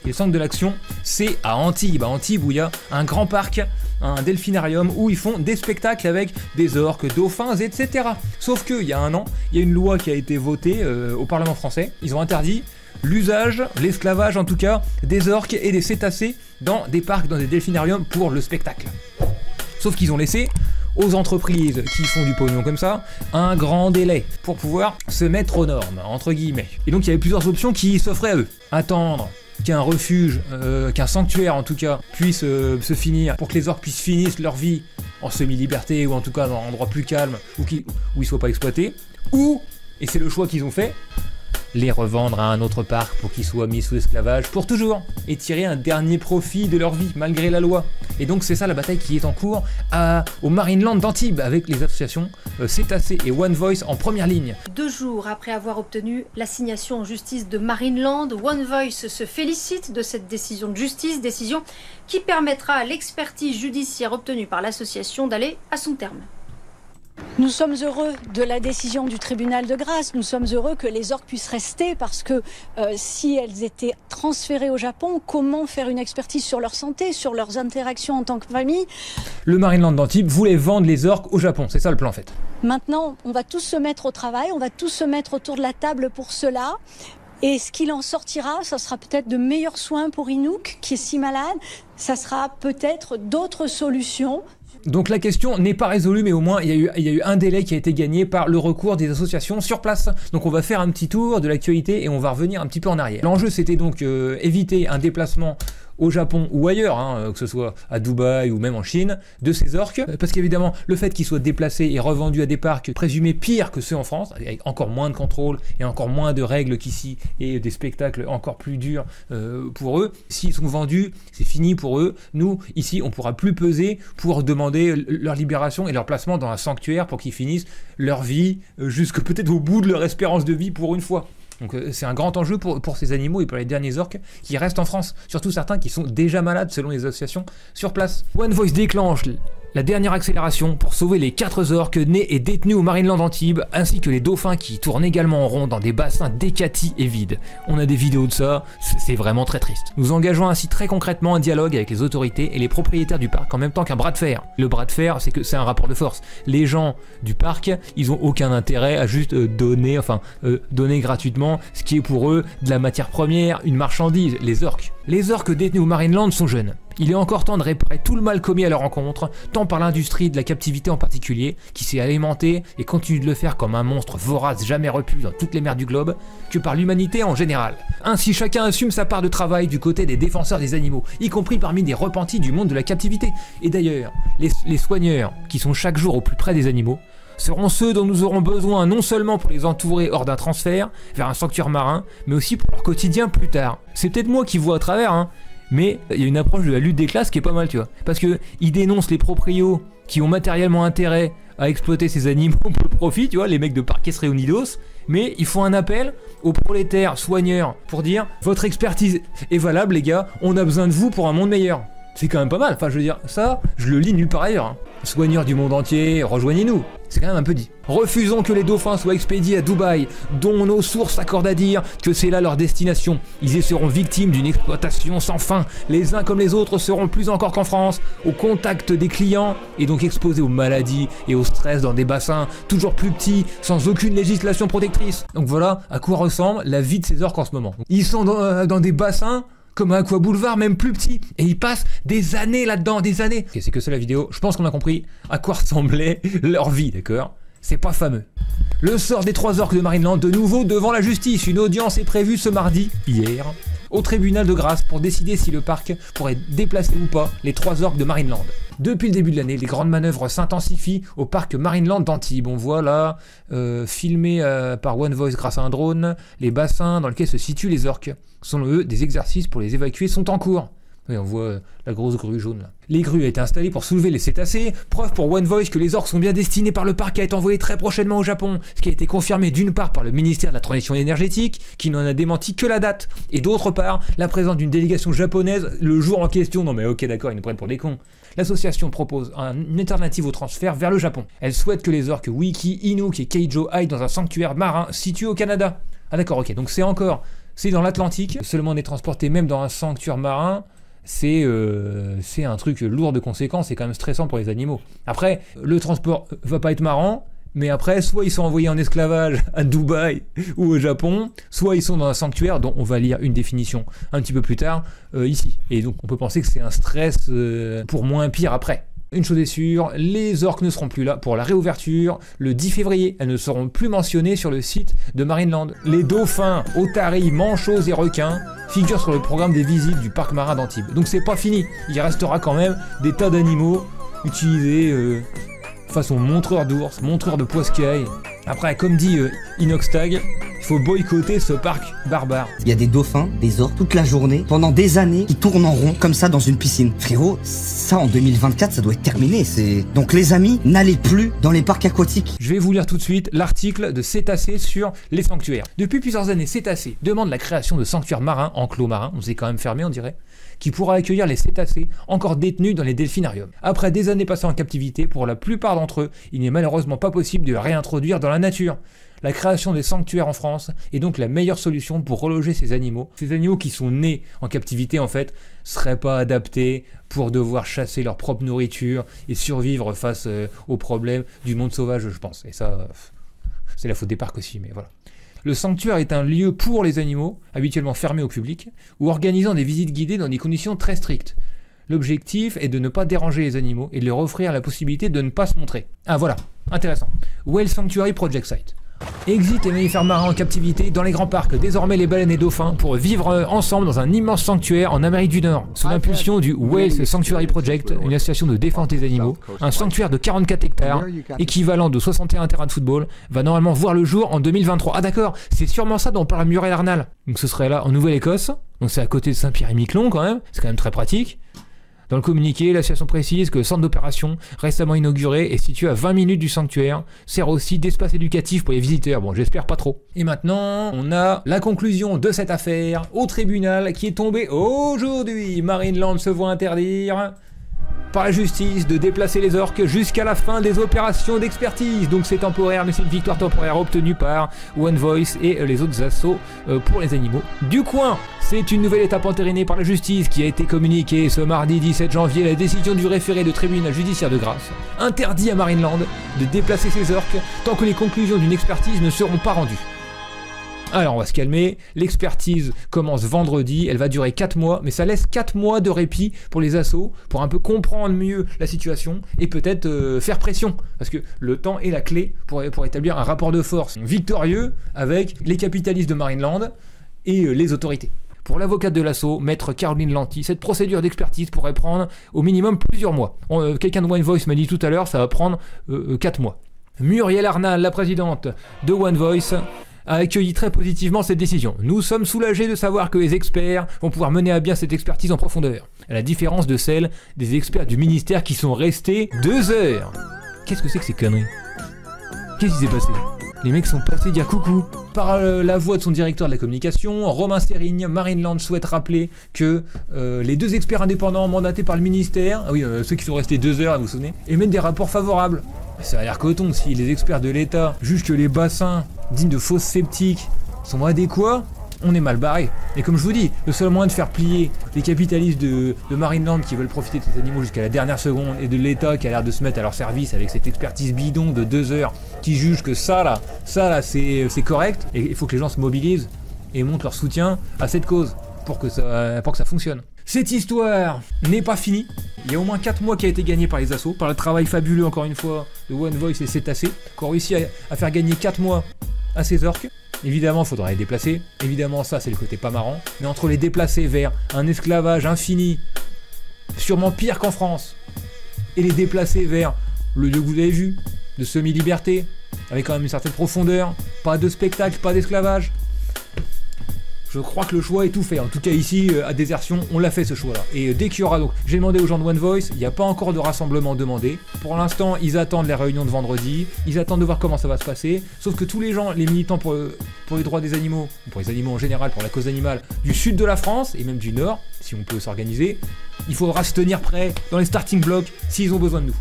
Et le centre de l'action, c'est à Antibes. À Antibes, où il y a un grand parc, un delphinarium, où ils font des spectacles avec des orques, dauphins, etc. Sauf qu'il y a un an, il y a une loi qui a été votée au Parlement français. Ils ont interdit l'usage, l'esclavage en tout cas, des orques et des cétacés dans des parcs, dans des delphinariums pour le spectacle. Sauf qu'ils ont laissé aux entreprises qui font du pognon comme ça un grand délai pour pouvoir se mettre aux normes, entre guillemets. Et donc il y avait plusieurs options qui s'offraient à eux. Attendre qu'un refuge, qu'un sanctuaire en tout cas, puisse se finir, pour que les orques puissent finir leur vie en semi-liberté, ou en tout cas dans un endroit plus calme, où ils ne soient pas exploités, ou, et c'est le choix qu'ils ont fait, les revendre à un autre parc pour qu'ils soient mis sous esclavage pour toujours, et tirer un dernier profit de leur vie, malgré la loi. Et donc c'est ça la bataille qui est en cours au Marineland d'Antibes, avec les associations Cétacés et One Voice en première ligne. 2 jours après avoir obtenu l'assignation en justice de Marineland, One Voice se félicite de cette décision de justice, décision qui permettra à l'expertise judiciaire obtenue par l'association d'aller à son terme. Nous sommes heureux de la décision du tribunal de grâce. Nous sommes heureux que les orques puissent rester parce que si elles étaient transférées au Japon, comment faire une expertise sur leur santé, sur leurs interactions en tant que famille? Le Marineland d'Antibes voulait vendre les orques au Japon, c'est ça le plan en fait. Maintenant, on va tous se mettre au travail, on va tous se mettre autour de la table pour cela. Et ce qu'il en sortira, ça sera peut-être de meilleurs soins pour Inouk, qui est si malade. Ça sera peut-être d'autres solutions. Donc la question n'est pas résolue, mais au moins il y a eu un délai qui a été gagné par le recours des associations sur place. Donc on va faire un petit tour de l'actualité et on va revenir un petit peu en arrière. L'enjeu c'était donc éviter un déplacement au Japon ou ailleurs, que ce soit à Dubaï ou même en Chine, de ces orques, parce qu'évidemment le fait qu'ils soient déplacés et revendus à des parcs présumés pires que ceux en France, avec encore moins de contrôle et encore moins de règles qu'ici, et des spectacles encore plus durs pour eux, s'ils sont vendus, c'est fini pour eux. Nous, ici, on pourra plus peser pour demander leur libération et leur placement dans un sanctuaire pour qu'ils finissent leur vie jusque peut-être au bout de leur espérance de vie pour une fois. Donc c'est un grand enjeu pour ces animaux et pour les derniers orques qui restent en France, surtout certains qui sont déjà malades selon les associations sur place. One Voice déclenche la dernière accélération pour sauver les 4 orques nés et détenus au Marineland d'Antibes, ainsi que les dauphins qui tournent également en rond dans des bassins décatis et vides. On a des vidéos de ça, c'est vraiment très triste. Nous engageons ainsi très concrètement un dialogue avec les autorités et les propriétaires du parc en même temps qu'un bras de fer. Le bras de fer, c'est que c'est un rapport de force. Les gens du parc, ils ont aucun intérêt à juste donner gratuitement ce qui est pour eux de la matière première, une marchandise, les orques. Les orques détenus au Marineland sont jeunes. Il est encore temps de réparer tout le mal commis à leur encontre, tant par l'industrie de la captivité en particulier, qui s'est alimentée et continue de le faire comme un monstre vorace jamais repu dans toutes les mers du globe, que par l'humanité en général. Ainsi, chacun assume sa part de travail du côté des défenseurs des animaux, y compris parmi des repentis du monde de la captivité. Et d'ailleurs, les soigneurs, qui sont chaque jour au plus près des animaux, seront ceux dont nous aurons besoin non seulement pour les entourer hors d'un transfert vers un sanctuaire marin, mais aussi pour leur quotidien plus tard. C'est peut-être moi qui vois à travers, mais il y a une approche de la lutte des classes qui est pas mal, tu vois. Parce qu'ils dénoncent les proprios qui ont matériellement intérêt à exploiter ces animaux pour le profit, tu vois, les mecs de Parques Reunidos, mais ils font un appel aux prolétaires soigneurs pour dire « Votre expertise est valable, les gars, on a besoin de vous pour un monde meilleur ». C'est quand même pas mal, enfin je veux dire, ça, je le lis nulle part ailleurs. Soigneurs du monde entier, rejoignez-nous. C'est quand même un peu dit. Refusons que les dauphins soient expédiés à Dubaï, dont nos sources accordent à dire que c'est là leur destination. Ils y seront victimes d'une exploitation sans fin. Les uns comme les autres seront plus encore qu'en France, au contact des clients, et donc exposés aux maladies et au stress dans des bassins toujours plus petits, sans aucune législation protectrice. Donc voilà à quoi ressemble la vie de ces orques en ce moment. Ils sont dans des bassins comme à Aqua Boulevard, même plus petit, et ils passent des années là-dedans, des années. Ok, c'est que ça la vidéo, je pense qu'on a compris à quoi ressemblait leur vie, d'accord? C'est pas fameux. Le sort des 3 orques de Marineland, de nouveau devant la justice. Une audience est prévue ce mardi, hier, au tribunal de grâce pour décider si le parc pourrait déplacer ou pas les 3 orques de Marineland. Depuis le début de l'année, les grandes manœuvres s'intensifient au parc Marineland d'Antibes. On voit là, filmé par One Voice grâce à un drone, les bassins dans lesquels se situent les orques. Selon eux, des exercices pour les évacuer sont en cours. Oui, on voit la grosse grue jaune là. Les grues ont été installées pour soulever les cétacés, preuve pour One Voice que les orques sont bien destinés par le parc à être envoyés très prochainement au Japon, ce qui a été confirmé d'une part par le ministère de la Transition énergétique, qui n'en a démenti que la date, et d'autre part, la présence d'une délégation japonaise le jour en question. Non mais ok d'accord, ils nous prennent pour des cons. L'association propose une alternative au transfert vers le Japon. Elle souhaite que les orques Wiki, Inouk et Keijo aillent dans un sanctuaire marin situé au Canada. Ah d'accord, ok, donc c'est encore c'est dans l'Atlantique. Seulement on est transporté même dans un sanctuaire marin. C'est un truc lourd de conséquences et quand même stressant pour les animaux. Après, le transport va pas être marrant, mais après, soit ils sont envoyés en esclavage à Dubaï ou au Japon, soit ils sont dans un sanctuaire dont on va lire une définition un petit peu plus tard ici. Et donc on peut penser que c'est un stress pour moins pire après. Une chose est sûre, les orques ne seront plus là pour la réouverture le 10 février. Elles ne seront plus mentionnées sur le site de Marineland. Les dauphins, otaries, manchots et requins figurent sur le programme des visites du parc marin d'Antibes. Donc c'est pas fini, il restera quand même des tas d'animaux utilisés façon montreur d'ours, montreur de poiscaille. Après, comme dit Inoxtag, il faut boycotter ce parc barbare. Il y a des dauphins, des orques, toute la journée, pendant des années, qui tournent en rond, comme ça, dans une piscine. Frérot, ça, en 2024, ça doit être terminé. Donc les amis, n'allez plus dans les parcs aquatiques. Je vais vous lire tout de suite l'article de Cétacés sur les sanctuaires. Depuis plusieurs années, Cétacés demande la création de sanctuaires marins, enclos marins, on s'est quand même fermé, on dirait, qui pourra accueillir les cétacés encore détenus dans les delphinariums. Après des années passées en captivité, pour la plupart d'entre eux, il n'est malheureusement pas possible de les réintroduire dans la nature. La création des sanctuaires en France est donc la meilleure solution pour reloger ces animaux. Ces animaux qui sont nés en captivité, en fait, seraient pas adaptés pour devoir chasser leur propre nourriture et survivre face aux problèmes du monde sauvage, je pense. Et ça, c'est la faute des parcs aussi, mais voilà. Le sanctuaire est un lieu pour les animaux, habituellement fermé au public, ou organisant des visites guidées dans des conditions très strictes. L'objectif est de ne pas déranger les animaux et de leur offrir la possibilité de ne pas se montrer. Ah voilà, intéressant. Whale Sanctuary Project Site. Exit les mammifères marins en captivité dans les grands parcs, désormais les baleines et dauphins, pour vivre ensemble dans un immense sanctuaire en Amérique du Nord. Sous l'impulsion du Whale Sanctuary Project, une association de défense des animaux, un sanctuaire de 44 hectares, équivalent de 61 terrains de football, va normalement voir le jour en 2023. Ah d'accord, c'est sûrement ça dont parle Muriel Arnal. Donc ce serait là en Nouvelle-Écosse, donc c'est à côté de Saint-Pierre-et-Miquelon quand même, c'est quand même très pratique. Dans le communiqué, l'association précise que le centre d'opération, récemment inauguré et situé à 20 minutes du sanctuaire, sert aussi d'espace éducatif pour les visiteurs. Bon, j'espère pas trop. Et maintenant, on a la conclusion de cette affaire au tribunal qui est tombé aujourd'hui. Marineland se voit interdire par la justice de déplacer les orques jusqu'à la fin des opérations d'expertise. Donc c'est temporaire, mais c'est une victoire temporaire obtenue par One Voice et les autres assos pour les animaux du coin. C'est une nouvelle étape entérinée par la justice qui a été communiquée ce mardi 17 janvier. La décision du référé de tribunal judiciaire de Grasse interdit à Marineland de déplacer ses orques tant que les conclusions d'une expertise ne seront pas rendues. Alors on va se calmer, l'expertise commence vendredi, elle va durer 4 mois, mais ça laisse 4 mois de répit pour les assos, pour un peu comprendre mieux la situation et peut-être faire pression, parce que le temps est la clé pour établir un rapport de force victorieux avec les capitalistes de Marineland et les autorités. Pour l'avocate de l'assaut, maître Caroline Lanty, cette procédure d'expertise pourrait prendre au minimum plusieurs mois. Quelqu'un de One Voice m'a dit tout à l'heure, ça va prendre 4 mois. Muriel Arnal, la présidente de One Voice, a accueilli très positivement cette décision. Nous sommes soulagés de savoir que les experts vont pouvoir mener à bien cette expertise en profondeur, à la différence de celle des experts du ministère qui sont restés 2 heures. Qu'est-ce que c'est que ces conneries? Qu'est-ce qui s'est passé? Les mecs sont passés dire coucou. Par la voix de son directeur de la communication, Romain Sérigne, Marineland souhaite rappeler que les 2 experts indépendants mandatés par le ministère, ceux qui sont restés 2 heures, vous vous souvenez, émettent des rapports favorables. Ça a l'air coton, si les experts de l'État jugent que les bassins dignes de fosses septiques sont adéquats, on est mal barré. Et comme je vous dis, le seul moyen de faire plier les capitalistes de Marineland qui veulent profiter de ces animaux jusqu'à la dernière seconde et de l'État qui a l'air de se mettre à leur service avec cette expertise bidon de 2 heures qui juge que ça là c'est correct, et il faut que les gens se mobilisent et montrent leur soutien à cette cause pour que ça fonctionne. Cette histoire n'est pas finie. Il y a au moins 4 mois qui a été gagné par les assos, par le travail fabuleux encore une fois de One Voice et Cétacés, qui ont réussi à faire gagner 4 mois à ces orques. Évidemment, il faudra les déplacer. Évidemment, ça, c'est le côté pas marrant. Mais entre les déplacer vers un esclavage infini, sûrement pire qu'en France, et les déplacer vers le lieu que vous avez vu, de semi-liberté, avec quand même une certaine profondeur, pas de spectacle, pas d'esclavage, je crois que le choix est tout fait. En tout cas ici, à Désertion, on l'a fait ce choix-là. Et dès qu'il y aura donc... J'ai demandé aux gens de One Voice, il n'y a pas encore de rassemblement demandé. Pour l'instant, ils attendent la réunion de vendredi, ils attendent de voir comment ça va se passer. Sauf que tous les gens, les militants pour les droits des animaux, pour les animaux en général, pour la cause animale, du sud de la France, et même du nord, si on peut s'organiser, il faudra se tenir prêt dans les starting blocks s'ils ont besoin de nous.